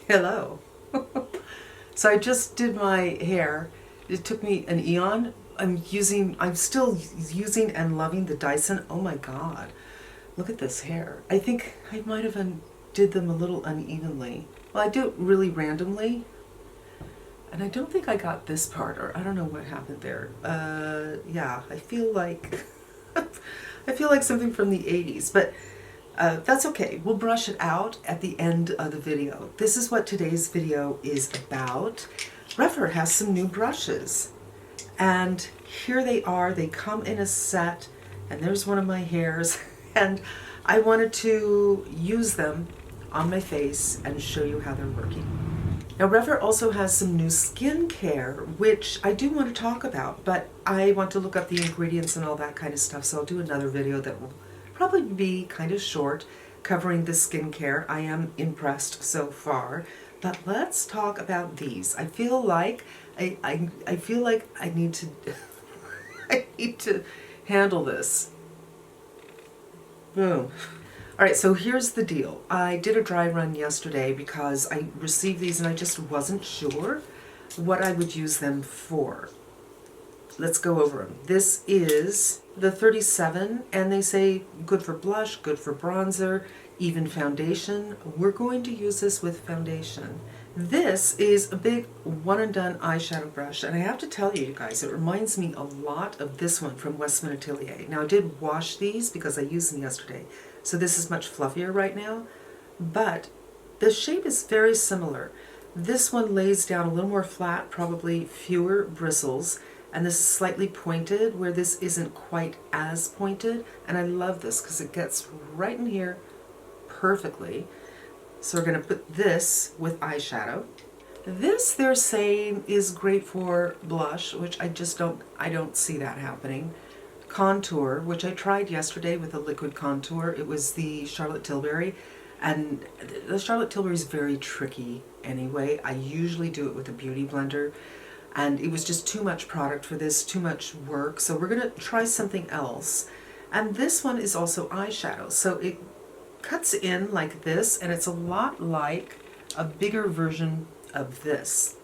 Hello. So I just did my hair. It took me an eon. I'm still using and loving the Dyson. Oh my God. Look at this hair. I think I might have did them a little unevenly. Well, I do it really randomly. And I don't think I got this part, or I don't know what happened there. Yeah, I feel like I feel like something from the 80s, but that's okay. We'll brush it out at the end of the video. This is what today's video is about. Rephr has some new brushes, and here they are. They come in a set, and there's one of my hairs, and I wanted to use them on my face and show you how they're working. Now, Rephr also has some new skincare, which I do want to talk about, but I want to look up the ingredients and all that kind of stuff, so I'll do another video that will probably be kind of short, covering the skincare. I am impressed so far, but let's talk about these. I feel like I feel like I need to I need to handle this. Boom. All right, so here's the deal. I did a dry run yesterday because I received these and I just wasn't sure what I would use them for. Let's go over them. This is the 37, and they say good for blush, good for bronzer, even foundation. We're going to use this with foundation. This is a big one-and-done eyeshadow brush, and I have to tell you guys, it reminds me a lot of this one from Westman Atelier. Now, I did wash these because I used them yesterday, so this is much fluffier right now, but the shape is very similar. This one lays down a little more flat, probably fewer bristles, and this is slightly pointed where this isn't quite as pointed, and I love this because it gets right in here perfectly. So we're going to put this with eyeshadow. This, they're saying, is great for blush, which I don't see that happening. Contour, which I tried yesterday with a liquid contour. It was the Charlotte Tilbury, and the Charlotte Tilbury is very tricky anyway. I usually do it with a beauty blender, and it was just too much product for this, too much work. So we're going to try something else. And this one is also eyeshadow. So it cuts in like this, and it's a lot like a bigger version of this.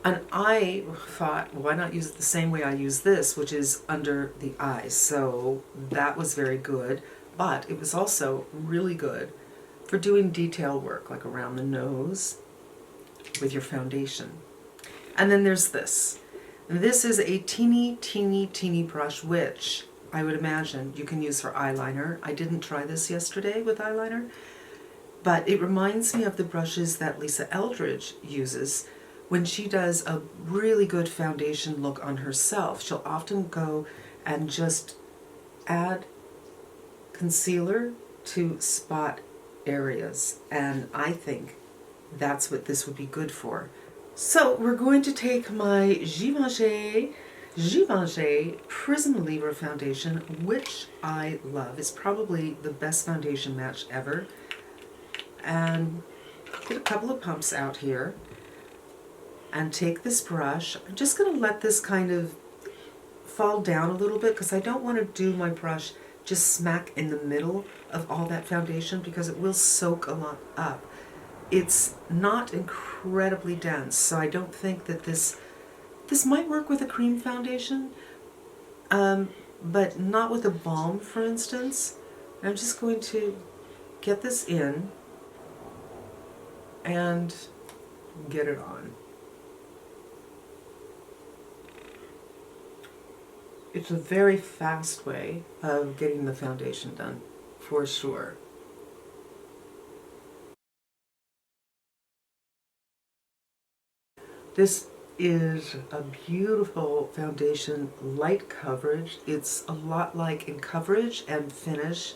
And I thought, why not use it the same way I use this, which is under the eyes. So that was very good, but it was also really good for doing detail work, like around the nose with your foundation. And then there's this. This is a teeny brush, which I would imagine you can use for eyeliner. I didn't try this yesterday with eyeliner, but it reminds me of the brushes that Lisa Eldridge uses when she does a really good foundation look on herself. She'll often go and just add concealer to spot areas, and I think that's what this would be good for. So we're going to take my Givenchy Prism Livre foundation, which I love. It's probably the best foundation match ever. And get a couple of pumps out here and take this brush. I'm just going to let this kind of fall down a little bit because I don't want to do my brush just smack in the middle of all that foundation because it will soak a lot up. It's not incredibly dense, so I don't think that this might work with a cream foundation, but not with a balm, for instance. I'm just going to get this in and get it on. It's a very fast way of getting the foundation done, for sure. This is a beautiful foundation, light coverage. It's a lot like in coverage and finish,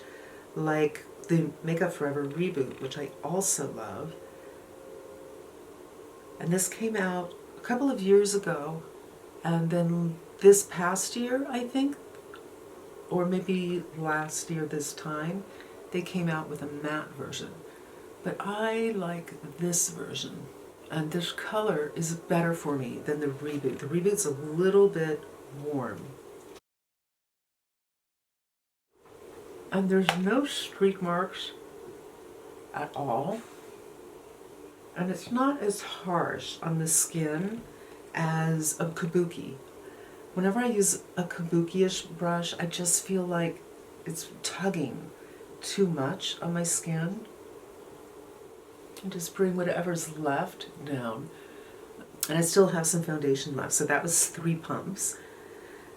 like the Makeup Forever Reboot, which I also love. And this came out a couple of years ago, and then this past year, I think, or maybe last year this time, they came out with a matte version. But I like this version. And this color is better for me than the Reboot. The Reboot's a little bit warm. And there's no streak marks at all. And it's not as harsh on the skin as a kabuki. Whenever I use a kabuki-ish brush, I just feel like it's tugging too much on my skin. And just bring whatever's left down. And I still have some foundation left, so that was 3 pumps.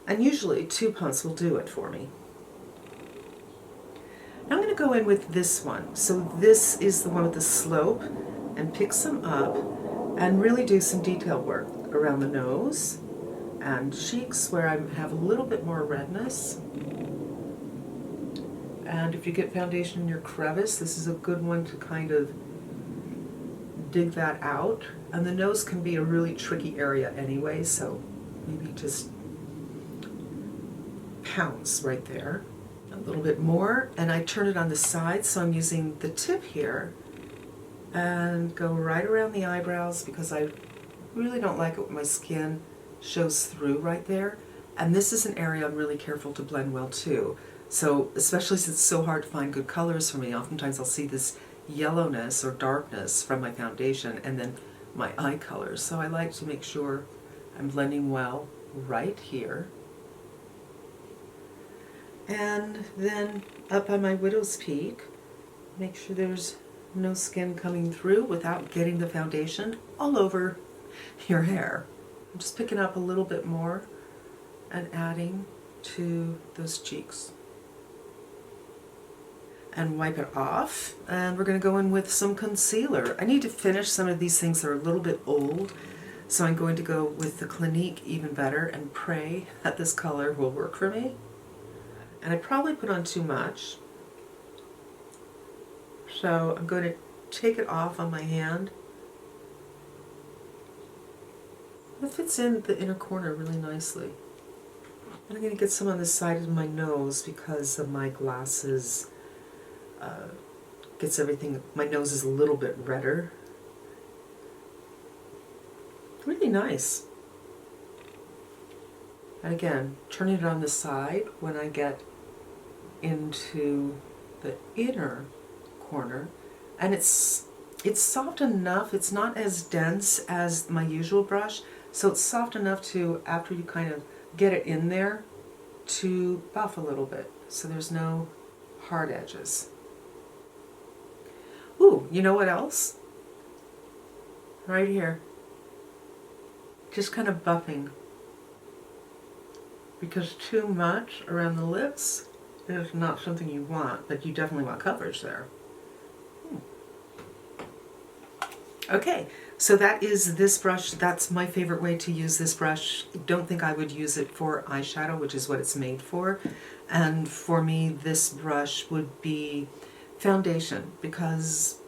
And usually 2 pumps will do it for me. Now I'm going to go in with this one. So this is the one with the slope, and pick some up and really do some detail work around the nose and cheeks where I have a little bit more redness. And if you get foundation in your crevice, this is a good one to kind of dig that out. And the nose can be a really tricky area anyway, so maybe just pounce right there. A little bit more, and I turn it on the side, so I'm using the tip here and go right around the eyebrows because I really don't like it when my skin shows through right there. And this is an area I'm really careful to blend well too. So especially since it's so hard to find good colors for me, oftentimes I'll see this yellowness or darkness from my foundation and then my eye colors. So I like to make sure I'm blending well right here. And then up on my widow's peak, make sure there's no skin coming through without getting the foundation all over your hair. I'm just picking up a little bit more and adding to those cheeks. And wipe it off, and we're going to go in with some concealer. I need to finish some of these things that are a little bit old, so I'm going to go with the Clinique Even Better and pray that this color will work for me. And I probably put on too much, so I'm going to take it off on my hand. It fits in the inner corner really nicely. And I'm going to get some on the side of my nose because of my glasses. Gets everything, my nose is a little bit redder. Really nice. And again, turning it on the side when I get into the inner corner. And it's soft enough, it's not as dense as my usual brush, so it's soft enough to, after you kind of get it in there, to buff a little bit, so there's no hard edges. Ooh, you know what else? Right here. Just kind of buffing. Because too much around the lips is not something you want, but you definitely want coverage there. Okay, so that is this brush. That's my favorite way to use this brush. I don't think I would use it for eyeshadow, which is what it's made for. And for me, this brush would be foundation, because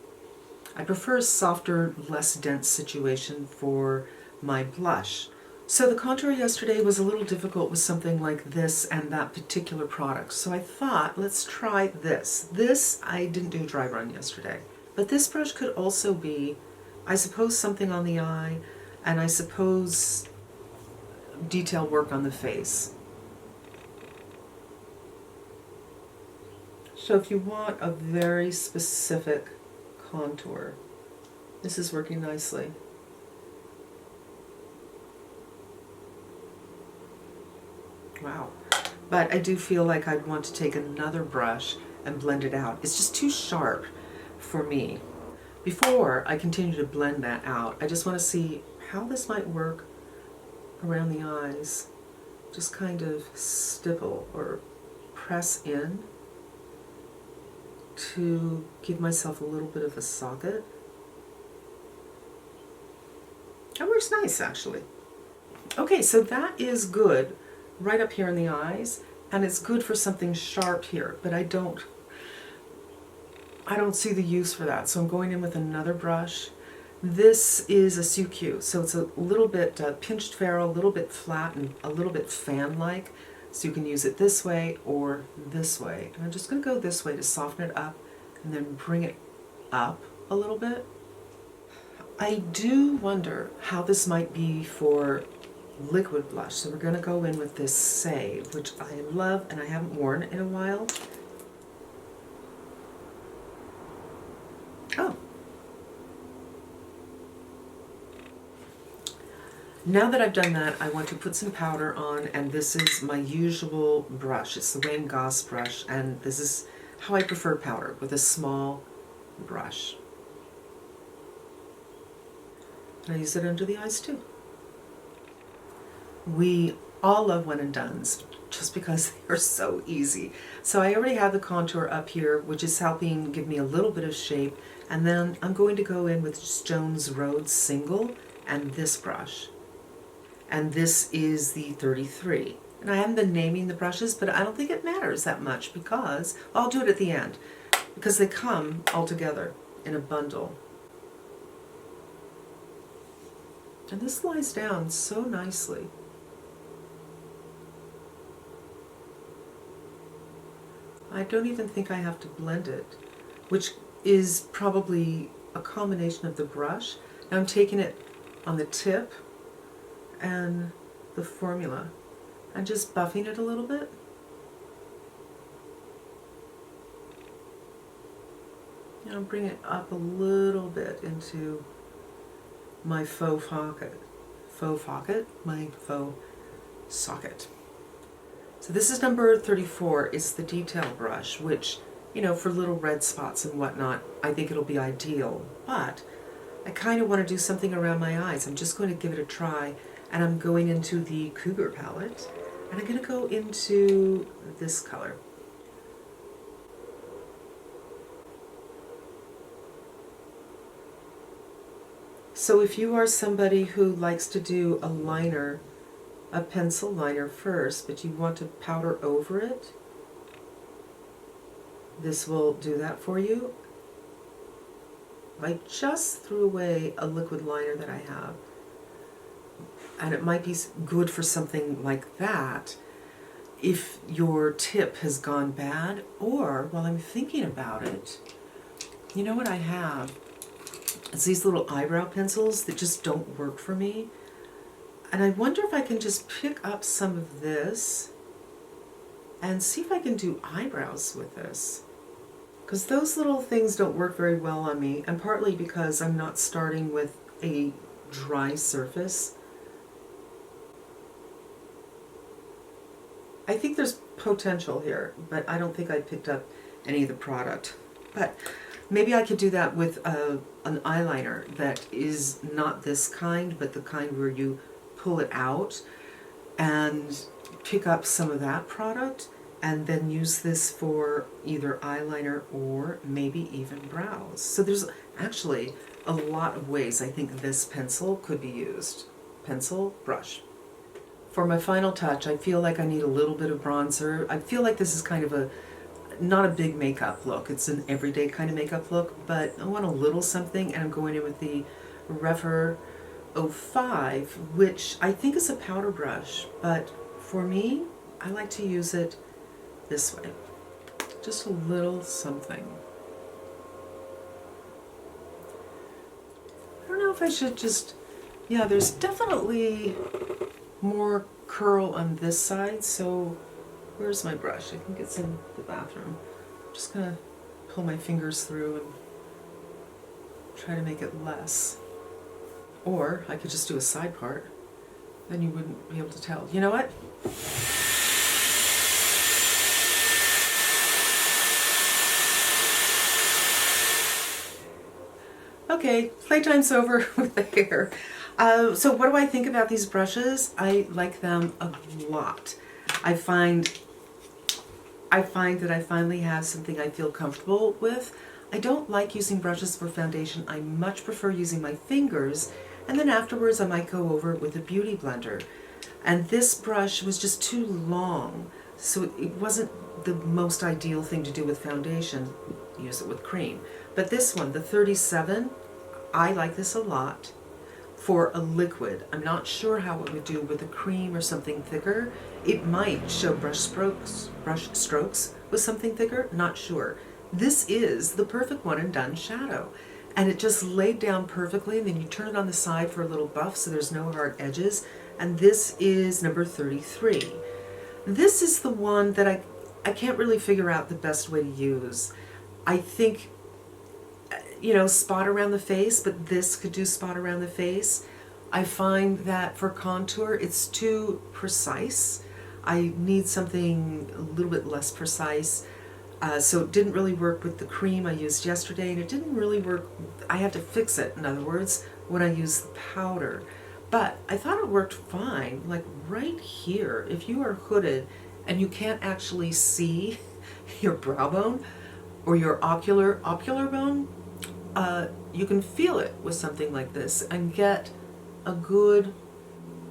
I prefer a softer, less dense situation for my blush. So the contour yesterday was a little difficult with something like this and that particular product. So I thought, let's try this. This, I didn't do a dry run yesterday. But this brush could also be, I suppose, something on the eye, and I suppose detail work on the face. So if you want a very specific contour, this is working nicely. Wow. But I do feel like I'd want to take another brush and blend it out. It's just too sharp for me. Before I continue to blend that out, I just want to see how this might work around the eyes. Just kind of stipple or press in to give myself a little bit of a socket. That works nice, actually. Okay, so that is good right up here in the eyes, and it's good for something sharp here, but I don't see the use for that, so I'm going in with another brush. This is a Suq, so it's a little bit pinched ferrule, a little bit flat, and a little bit fan-like, so you can use it this way or this way. And I'm just going to go this way to soften it up and then bring it up a little bit. I do wonder how this might be for liquid blush, so we're going to go in with this Save, which I love and I haven't worn in a while. Oh. Now that I've done that, I want to put some powder on, and this is my usual brush. It's the Wayne Goss brush, and this is how I prefer powder, with a small brush. And I use it under the eyes too. We all love one and dones, just because they're so easy. So I already have the contour up here, which is helping give me a little bit of shape, and then I'm going to go in with Jones Road Single and this brush. And this is the 33. And I haven't been naming the brushes, but I don't think it matters that much because, well, I'll do it at the end, because they come all together in a bundle. And this lies down so nicely. I don't even think I have to blend it, which is probably a combination of the brush. Now I'm taking it on the tip and the formula and just buffing it a little bit. And I'll bring it up a little bit into my faux socket. So this is number 34. It's the detail brush, which, you know, for little red spots and whatnot, I think it'll be ideal. But I kind of want to do something around my eyes. I'm just going to give it a try, and I'm going into the Cougar palette, and I'm going to go into this color. So if you are somebody who likes to do a liner, a pencil liner first, but you want to powder over it, this will do that for you. I just threw away a liquid liner that I have, and it might be good for something like that if your tip has gone bad, or while I'm thinking about it, you know what I have? It's these little eyebrow pencils that just don't work for me. And I wonder if I can just pick up some of this and see if I can do eyebrows with this. Because those little things don't work very well on me, and partly because I'm not starting with a dry surface. I think there's potential here, but I don't think I picked up any of the product. But maybe I could do that with an eyeliner that is not this kind, but the kind where you pull it out and pick up some of that product, and then use this for either eyeliner or maybe even brows. So there's actually a lot of ways I think this pencil could be used. Pencil, brush. For my final touch, I feel like I need a little bit of bronzer. I feel like this is kind of not a big makeup look. It's an everyday kind of makeup look, but I want a little something, and I'm going in with the Rephr 05, which I think is a powder brush, but for me, I like to use it this way. Just a little something. I don't know if I should just, yeah, there's definitely more curl on this side, so where's my brush? I think it's in the bathroom. I'm just gonna pull my fingers through and try to make it less. Or I could just do a side part, then you wouldn't be able to tell. You know what? Okay, playtime's over with the hair. So what do I think about these brushes? I like them a lot. I find that I finally have something I feel comfortable with. I don't like using brushes for foundation. I much prefer using my fingers, and then afterwards I might go over it with a beauty blender. And this brush was just too long, so it wasn't the most ideal thing to do with foundation. Use it with cream. But this one, the 37, I like this a lot for a liquid. I'm not sure how it would do with a cream or something thicker. It might show brush strokes with something thicker, not sure. This is the perfect one and done shadow. And it just laid down perfectly, and then you turn it on the side for a little buff so there's no hard edges. And this is number 33. This is the one that I can't really figure out the best way to use. I think you know, spot around the face, but this could do spot around the face. I find that for contour, it's too precise. I need something a little bit less precise. So it didn't really work with the cream I used yesterday, and it didn't really work. I had to fix it, in other words, when I used the powder. But I thought it worked fine, like right here. If you are hooded and you can't actually see your brow bone or your ocular bone, you can feel it with something like this and get a good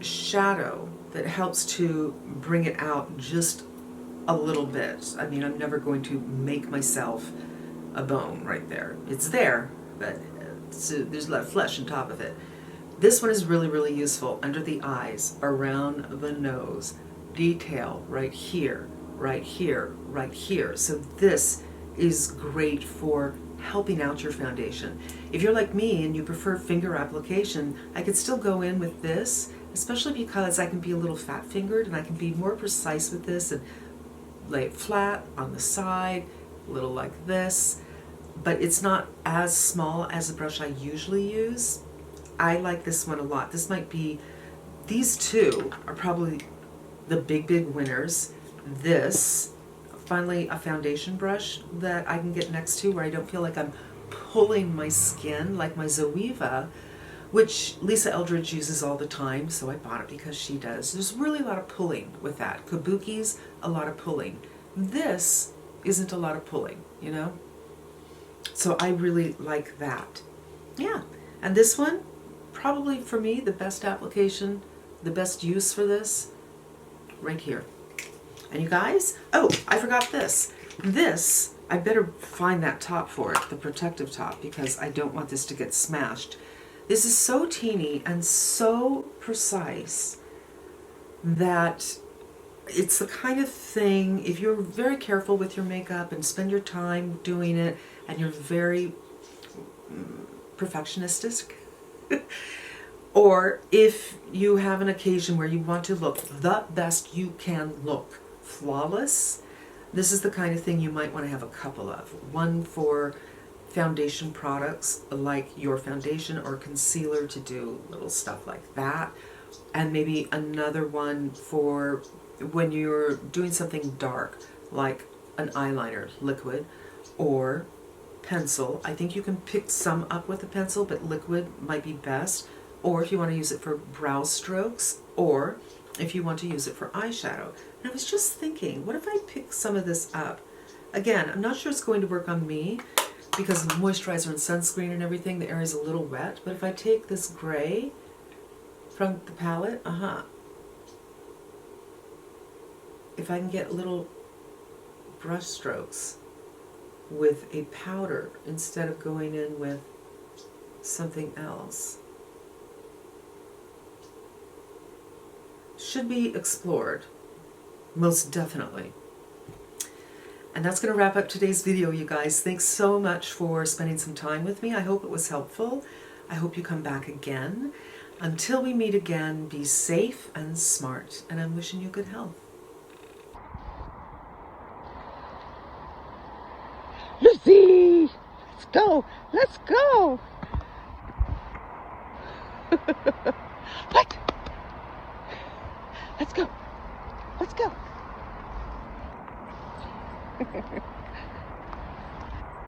shadow that helps to bring it out just a little bit. I mean, I'm never going to make myself a bone right there. It's there, but there's left flesh on top of it. This one is really, really useful under the eyes, around the nose, detail right here, right here, right here. So this is great for helping out your foundation. If you're like me and you prefer finger application, I could still go in with this, especially because I can be a little fat fingered and I can be more precise with this and lay it flat on the side, a little like this, but it's not as small as the brush I usually use. I like this one a lot. This might be, these two are probably the big winners. This, finally a foundation brush that I can get next to where I don't feel like I'm pulling my skin like my Zoeva, which Lisa Eldridge uses all the time, so I bought it because she does. There's really a lot of pulling with that. Kabuki's a lot of pulling. This isn't a lot of pulling, you know? So I really like that. Yeah, and this one, probably for me, the best application, the best use for this, right here. And you guys, oh, I forgot this. This, I better find that top for it, the protective top, because I don't want this to get smashed. This is so teeny and so precise that it's the kind of thing, if you're very careful with your makeup and spend your time doing it, and you're very perfectionistic, or if you have an occasion where you want to look the best you can look, flawless, this is the kind of thing you might want to have a couple of. One for foundation products like your foundation or concealer to do little stuff like that, and maybe another one for when you're doing something dark like an eyeliner liquid or pencil. I think you can pick some up with a pencil, but liquid might be best, or if you want to use it for brow strokes, or if you want to use it for eyeshadow. And I was just thinking, what if I pick some of this up? Again, I'm not sure it's going to work on me because of moisturizer and sunscreen and everything, the area's a little wet, but if I take this gray from the palette, if I can get little brush strokes with a powder instead of going in with something else. Should be explored, most definitely. And that's going to wrap up today's video, you guys. Thanks so much for spending some time with me. I hope it was helpful. I hope you come back again. Until we meet again, be safe and smart, and I'm wishing you good health. Lucy! Let's go! Let's go! What? Let's go! Let's go!